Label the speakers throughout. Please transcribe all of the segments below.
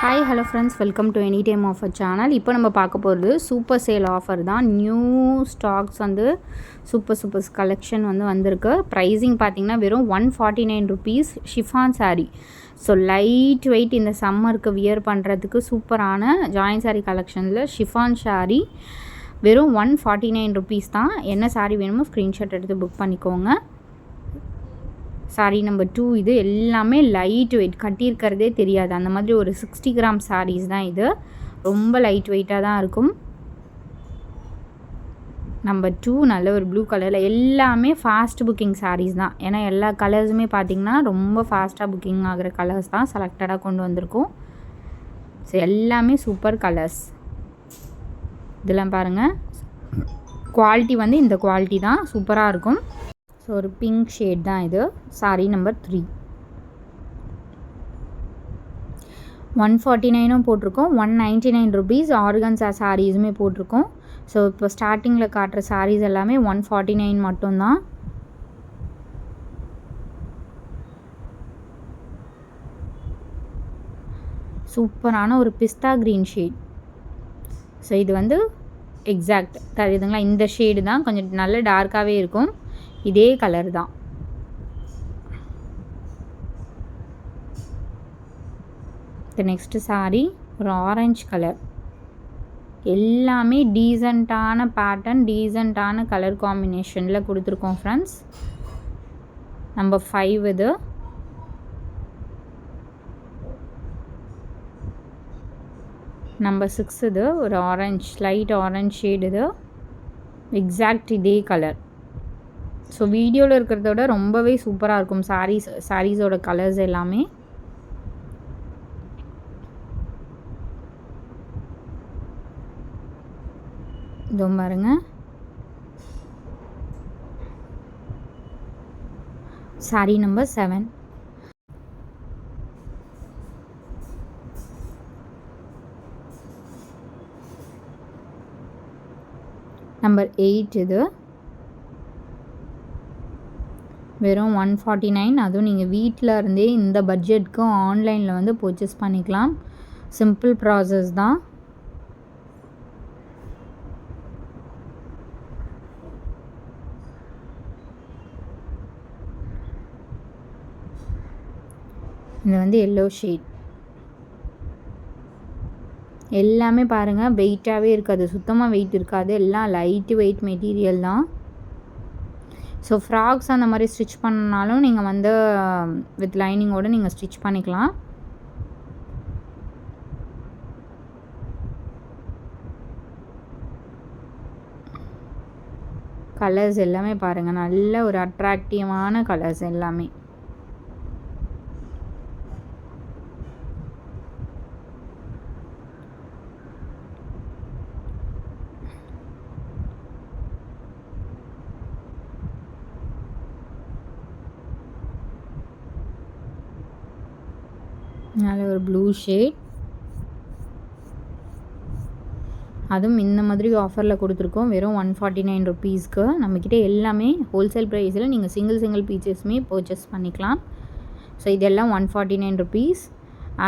Speaker 1: Hi hello friends, welcome to any time offer channel. இப்போ நம்ம பார்க்க போகிறது சூப்பர் சேல் ஆஃபர் தான். நியூ ஸ்டாக்ஸ் வந்து சூப்பர் கலெக்ஷன் வந்திருக்கு. ப்ரைஸிங் பார்த்திங்கன்னா வெறும் 149 rupees. Chiffon sari. So light weight இந்த சம்மருக்கு வியர் பண்ணுறதுக்கு சூப்பரான ஜாயின் சாரீ கலெக்ஷனில் ஷிஃபான் சாரீ வெறும் 149 ருபீஸ் தான். என்ன சாரீ வேணுமோ ஸ்க்ரீன்ஷாட் எடுத்து புக் பண்ணிக்கோங்க. சாரீ நம்பர் 2. இது எல்லாமே லைட் வெயிட், கட்டியிருக்கிறதே தெரியாது அந்த மாதிரி ஒரு 60 கிராம் சாரீஸ் தான் இது. ரொம்ப லைட் வெயிட்டாக தான் இருக்கும். நம்பர் 2 நல்ல ஒரு ப்ளூ கலரில், எல்லாமே ஃபாஸ்ட் புக்கிங் சாரீஸ் தான். ஏன்னா எல்லா கலர்ஸுமே பார்த்திங்கன்னா ரொம்ப ஃபாஸ்ட்டாக புக்கிங் ஆகிற கலர்ஸ் தான் செலக்டடாக கொண்டு வந்திருக்கோம். ஸோ எல்லாமே சூப்பர் கலர்ஸ். இதெல்லாம் பாருங்கள், குவாலிட்டி இந்த குவாலிட்டி தான், சூப்பராக இருக்கும். ஸோ ஒரு பிங்க் ஷேட் தான் இது. சாரீ நம்பர் 3. 149 போட்டிருக்கோம். 199 ருபீஸ். ஆர்கன்ஸா சாரீஸுமே போட்டிருக்கோம். ஸோ இப்போ ஸ்டார்டிங்கில் காட்டுற சாரீஸ் எல்லாமே 149 மட்டும்தான். சூப்பரான ஒரு பிஸ்தா க்ரீன் ஷேட். ஸோ இது எக்ஸாக்ட் தெரியுதுங்களா, இந்த ஷேடு தான். கொஞ்சம் நல்ல டார்க்காகவே இருக்கும். இதே கலர் தான். நெக்ஸ்ட் சாரீ ஒரு ஆரஞ்சு கலர். எல்லாமே டீசெண்டான பேட்டர்ன், டீசெண்டான கலர் காம்பினேஷனில் கொடுத்துருக்கோம் ஃப்ரெண்ட்ஸ். நம்பர் 5 இது. நம்பர் 6 இது. ஒரு ஆரஞ்சு, லைட் ஆரஞ்சு ஷேடு இது. எக்ஸாக்ட் இதே கலர். ஸோ வீடியோவில் இருக்கிறத விட ரொம்பவே சூப்பராக இருக்கும் சாரீஸோட கலர்ஸ் எல்லாமே. இதோ பாருங்க, சாரீ நம்பர் 7. நம்பர் 8 இது. வெறும் 149. அதுவும் நீங்கள் வீட்டில் இருந்தே இந்த பட்ஜெட்க்கு ஆன்லைனில் பர்ச்சேஸ் பண்ணிக்கலாம். சிம்பிள் ப்ராசஸ் தான். இது எல்லோ ஷேட். எல்லாமே பாருங்கள் வெயிட்டாகவே இருக்காது, சுத்தமாக வெயிட் இருக்காது. எல்லாம் லைட்டு வெயிட் மெட்டீரியல் தான். ஸோ ஃப்ராக்ஸ் அந்த மாதிரி ஸ்டிச் பண்ணாலும் நீங்கள் வித் லைனிங்கோடு நீங்கள் ஸ்டிச் பண்ணிக்கலாம். கலர்ஸ் எல்லாமே பாருங்கள், நல்ல ஒரு அட்ராக்டிவான கலர்ஸ் எல்லாமே. நல்ல ஒரு ப்ளூ ஷேட். அதுவும் இந்த மாதிரி ஆஃபரில் கொடுத்துருக்கோம். வெறும் 149 ருபீஸ்க்கு. நம்மக்கிட்ட எல்லாமே ஹோல்சேல் ப்ரைஸில் நீங்கள் சிங்கிள் பீச்சஸுமே பர்ச்சேஸ் பண்ணிக்கலாம். ஸோ இதெல்லாம் 149 rupees.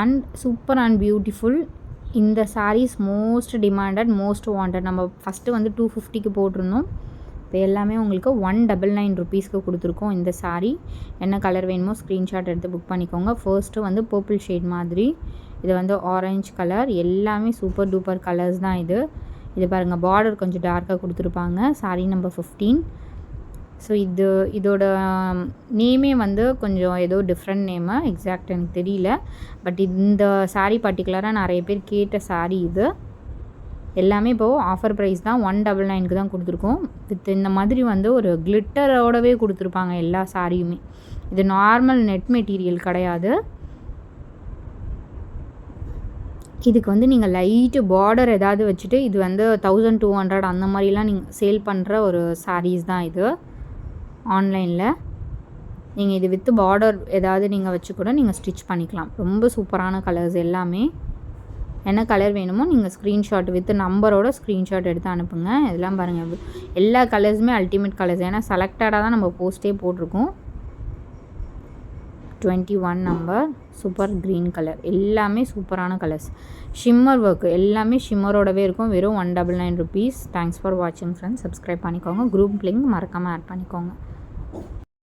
Speaker 1: And super and beautiful. இந்த saris most demanded, most wanted. நம்ம ஃபஸ்ட்டு 250க்கு போட்டிருந்தோம். இப்போ எல்லாமே உங்களுக்கு 199 ருபீஸ்க்கு கொடுத்துருக்கோம். இந்த சாரீ என்ன கலர் வேணுமோ ஸ்க்ரீன்ஷாட் எடுத்து புக் பண்ணிக்கோங்க. ஃபர்ஸ்ட்டு பர்பிள் ஷேட் மாதிரி, இது ஆரஞ்சு கலர். எல்லாமே சூப்பர் டூப்பர் கலர்ஸ் தான் இது. இது பாருங்கள், பார்டர் கொஞ்சம் டார்க்காக கொடுத்துருப்பாங்க. சாரீ நம்பர் 15. ஸோ இதோட நேமே கொஞ்சம் ஏதோ டிஃப்ரெண்ட் நேமு, எக்ஸாக்ட் எனக்கு தெரியல. பட் இந்த சாரீ பர்டிகுலராக நிறைய பேர் கேட்ட சாரீ இது. எல்லாமே இப்போது ஆஃபர் ப்ரைஸ் தான். 199க்கு தான் கொடுத்துருக்கோம். வித் இந்த மாதிரி ஒரு கிளிட்டரோடவே கொடுத்துருப்பாங்க எல்லா சாரியுமே. இது நார்மல் நெட் மெட்டீரியல் கிடையாது. இதுக்கு நீங்கள் லைட்டு பார்டர் ஏதாவது வச்சுட்டு, இது 1200 அந்த மாதிரிலாம் நீங்கள் சேல் பண்ணுற ஒரு சாரீஸ் தான் இது. ஆன்லைனில் நீங்கள் இது வித் பார்டர் ஏதாவது நீங்கள் வச்சு கூட நீங்கள் ஸ்டிச் பண்ணிக்கலாம். ரொம்ப சூப்பரான கலர்ஸ் எல்லாமே. என்ன கலர் வேணுமோ நீங்கள் ஸ்க்ரீன்ஷாட் வித் நம்பரோட ஸ்க்ரீன்ஷாட் எடுத்து அனுப்புங்க. இதெல்லாம் பாருங்கள், எல்லா கலர்ஸுமே அல்டிமேட் கலர்ஸ். ஏன்னா செலக்டடாக தான் நம்ம போஸ்ட்டே போட்டிருக்கோம். 21 நம்பர். Super green colour. எல்லாமே சூப்பரான கலர்ஸ். ஷிம்மர் ஒர்க்கு எல்லாமே ஷிம்மரோடவே இருக்கும். வெறும் 199 ருபீஸ். தேங்க்ஸ் ஃபார் வாட்சிங் ஃப்ரெண்ட்ஸ். சப்ஸ்கிரைப் பண்ணிக்கோங்க. குரூப் லிங்க் மறக்காமல் ஆட் பண்ணிக்கோங்க.